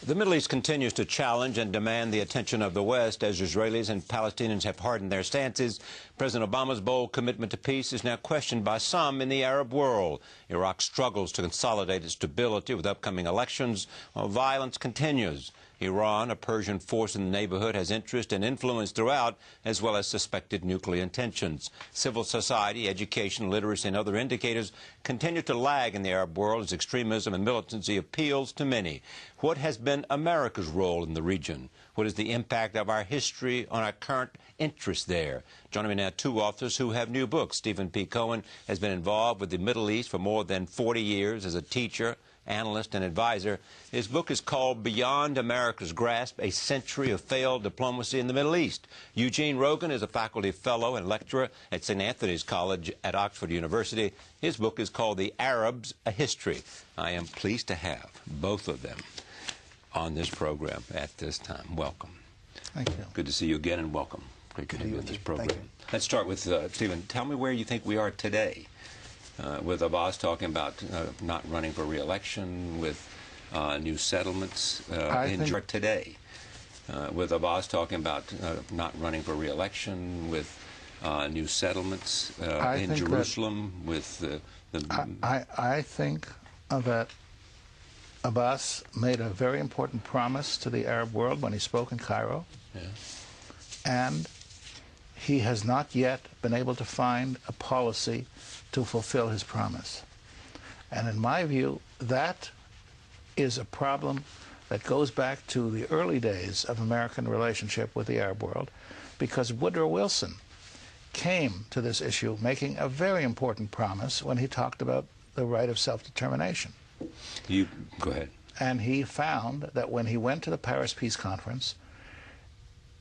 The Middle East continues to challenge and demand the attention of the West as Israelis and Palestinians have hardened their stances. President Obama's bold commitment to peace is now questioned by some in the Arab world. Iraq struggles to consolidate its stability with upcoming elections while violence continues. Iran, a Persian force in the neighborhood, has interest and influence throughout, as well as suspected nuclear intentions. Civil society, education, literacy, and other indicators continue to lag in the Arab world as extremism and militancy appeals to many. What has been America's role in the region? What is the impact of our history on our current interest there? Joining me now, two authors who have new books. Stephen P. Cohen has been involved with the Middle East for more than 40 years as a teacher, analyst, and advisor. His book is called Beyond America's Grasp, A Century of Failed Diplomacy in the Middle East. Eugene Rogan is a faculty fellow and lecturer at St. Anthony's College at Oxford University. His book is called The Arabs, A History. I am pleased to have both of them on this program at this time. Welcome. Thank you. Good to see you again, and welcome. Great to have you on this program. Let's start with Stephen. Tell me where you think we are today. With Abbas talking about not running for re-election, with new settlements today. With Abbas talking about not running for re-election, with new settlements in Jerusalem, I think that Abbas made a very important promise to the Arab world when he spoke in Cairo. Yeah. And he has not yet been able to find a policy to fulfill his promise. And in my view, that is a problem that goes back to the early days of American relationship with the Arab world, because Woodrow Wilson came to this issue making a very important promise when he talked about the right of self-determination. You go ahead. And he found that when he went to the Paris Peace Conference,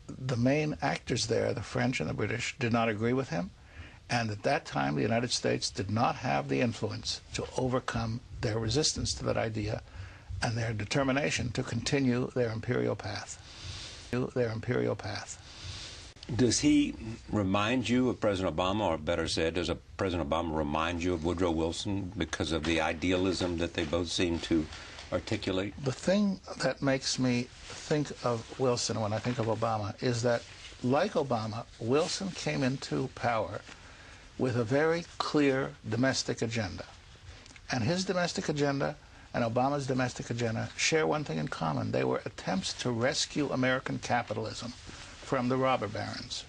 the main actors there, the French and the British, did not agree with him. And at that time, the United States did not have the influence to overcome their resistance to that idea and their determination to continue their imperial path. Does he remind you of President Obama, or better said, does President Obama remind you of Woodrow Wilson because of the idealism that they both seem to articulate? The thing that makes me think of Wilson when I think of Obama is that, like Obama, Wilson came into power with a very clear domestic agenda. And his domestic agenda and Obama's domestic agenda share one thing in common. They were attempts to rescue American capitalism from the robber barons.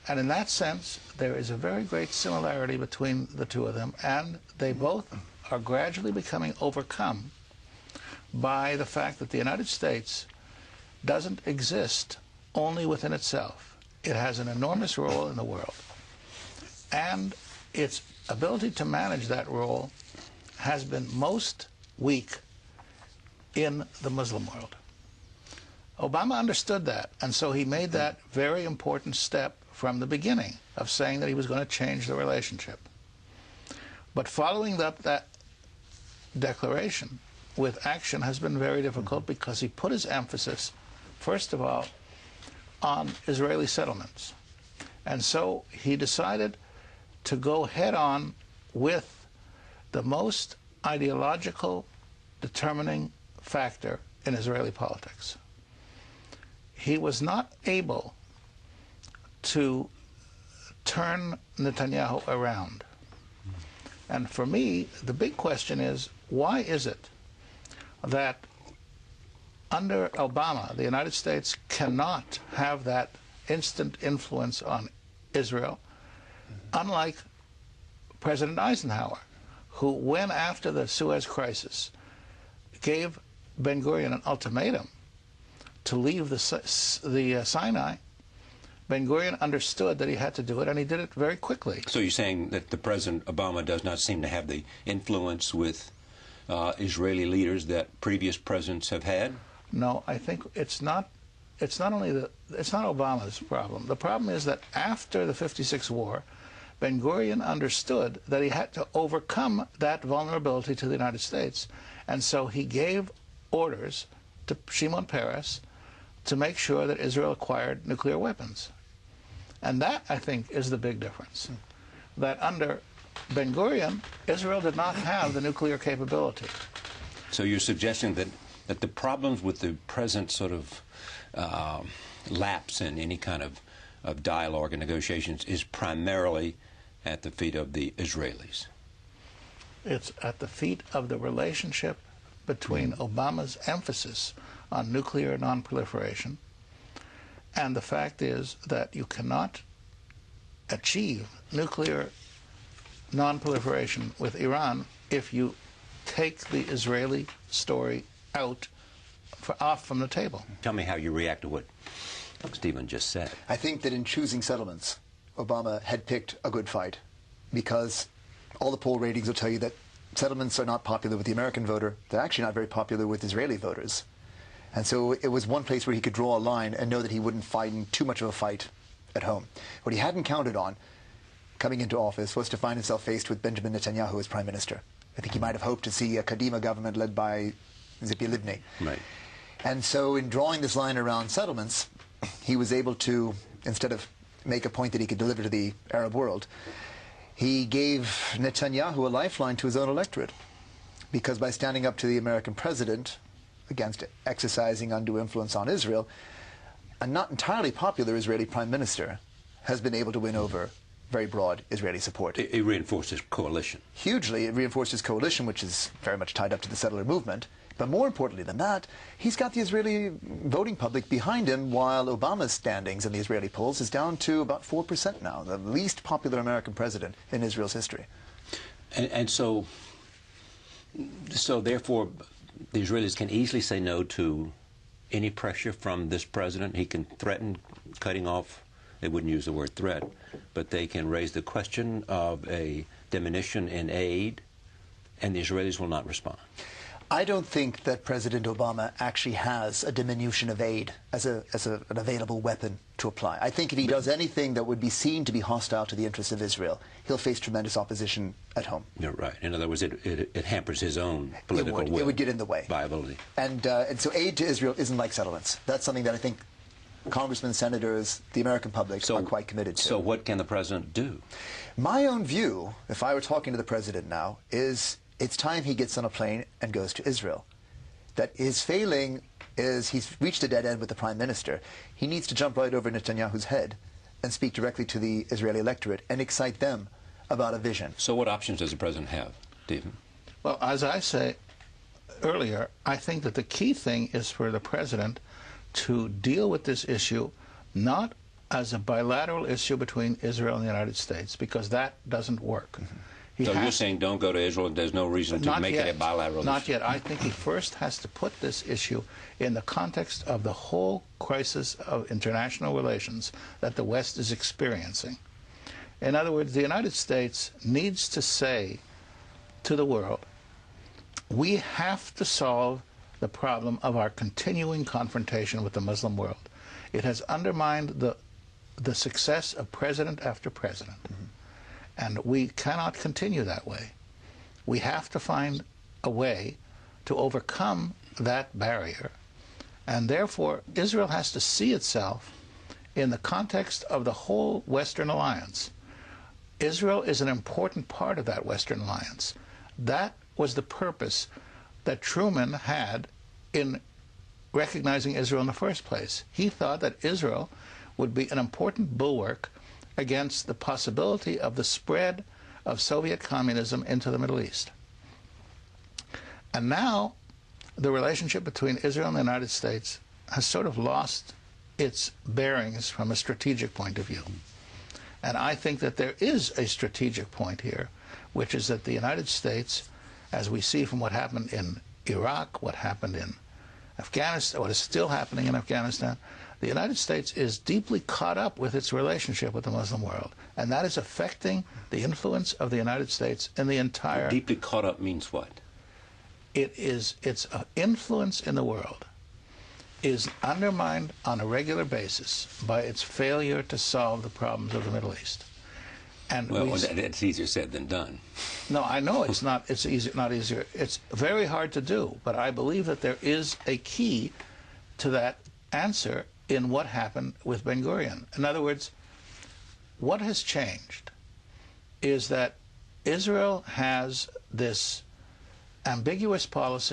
And in that sense, there is a very great similarity between the two of them, and they both are gradually becoming overcome by the fact that the United States doesn't exist only within itself. It has an enormous role in the world. And its ability to manage that role has been most weak in the Muslim world. Obama understood that, and so he made that very important step from the beginning of saying that he was going to change the relationship. But following up that declaration with action has been very difficult because he put his emphasis, first of all, on Israeli settlements. And so he decided to go head-on with the most ideological determining factor in Israeli politics. He was not able to turn Netanyahu around. And for me, the big question is, why is it that under Obama, the United States cannot have that instant influence on Israel, unlike President Eisenhower, who, when after the Suez Crisis, gave Ben-Gurion an ultimatum to leave the Sinai, Ben-Gurion understood that he had to do it, and he did it very quickly. So you're saying that the President Obama does not seem to have the influence with Israeli leaders that previous presidents have had? No, I think it's not Obama's problem. The problem is that after the '56 war, Ben-Gurion understood that he had to overcome that vulnerability to the United States, and so he gave orders to Shimon Peres to make sure that Israel acquired nuclear weapons. And that, I think, is the big difference. That under Ben-Gurion, Israel did not have the nuclear capability. So you're suggesting that that the problems with the present sort of lapse in any kind of dialogue and negotiations is primarily at the feet of the Israelis? It's at the feet of the relationship between Obama's emphasis on nuclear non-proliferation, and the fact is that you cannot achieve nuclear non-proliferation with Iran if you take the Israeli story off from the table. Tell me how you react to what Stephen just said. I think that in choosing settlements, Obama had picked a good fight, because all the poll ratings will tell you that settlements are not popular with the American voter. They're actually not very popular with Israeli voters. And so it was one place where he could draw a line and know that he wouldn't fight in too much of a fight at home. What he hadn't counted on coming into office was to find himself faced with Benjamin Netanyahu as prime minister. I think he might have hoped to see a Kadima government led by Tzipi Livni. Right. And so in drawing this line around settlements, he was able to, instead of make a point that he could deliver to the Arab world, he gave Netanyahu a lifeline to his own electorate. Because by standing up to the American president against exercising undue influence on Israel, a not entirely popular Israeli prime minister has been able to win over very broad Israeli support. It reinforces coalition. Hugely. It reinforces coalition, which is very much tied up to the settler movement. But more importantly than that, he's got the Israeli voting public behind him, while Obama's standings in the Israeli polls is down to about 4% now, the least popular American president in Israel's history. And so therefore, the Israelis can easily say no to any pressure from this president. He can threaten cutting off, they wouldn't use the word threat, but they can raise the question of a diminution in aid, and the Israelis will not respond. I don't think that President Obama actually has a diminution of aid as an available weapon to apply. I think if he does anything that would be seen to be hostile to the interests of Israel, he'll face tremendous opposition at home. You're right. In other words, it hampers his own political will. It would get in the way. Viability. And so aid to Israel isn't like settlements. That's something that I think congressmen, senators, the American public are quite committed to. So what can the president do? My own view, if I were talking to the president now, is it's time he gets on a plane and goes to Israel. That his failing is he's reached a dead end with the prime minister. He needs to jump right over Netanyahu's head and speak directly to the Israeli electorate and excite them about a vision. So what options does the president have, Stephen? Well, as I say earlier, I think that the key thing is for the president to deal with this issue not as a bilateral issue between Israel and the United States, because that doesn't work. So you're saying don't go to Israel, there's no reason to make it a bilateral issue? Not yet. I think he first has to put this issue in the context of the whole crisis of international relations that the West is experiencing. In other words, the United States needs to say to the world, we have to solve the problem of our continuing confrontation with the Muslim world. It has undermined the success of president after president. And we cannot continue that way. We have to find a way to overcome that barrier. And therefore, Israel has to see itself in the context of the whole Western alliance. Israel is an important part of that Western alliance. That was the purpose that Truman had in recognizing Israel in the first place. He thought that Israel would be an important bulwark against the possibility of the spread of Soviet communism into the Middle East. And now the relationship between Israel and the United States has sort of lost its bearings from a strategic point of view. And I think that there is a strategic point here, which is that the United States, as we see from what happened in Iraq, what happened in Afghanistan, what is still happening in Afghanistan, the United States is deeply caught up with its relationship with the Muslim world, and that is affecting the influence of the United States in the entire... Deeply caught up means what? Its influence in the world is undermined on a regular basis by its failure to solve the problems of the Middle East. And well, it's easier said than done. No, I know it's not. It's easy, not easier. It's very hard to do, but I believe that there is a key to that answer in what happened with Ben Gurion. In other words, what has changed is that Israel has this ambiguous policy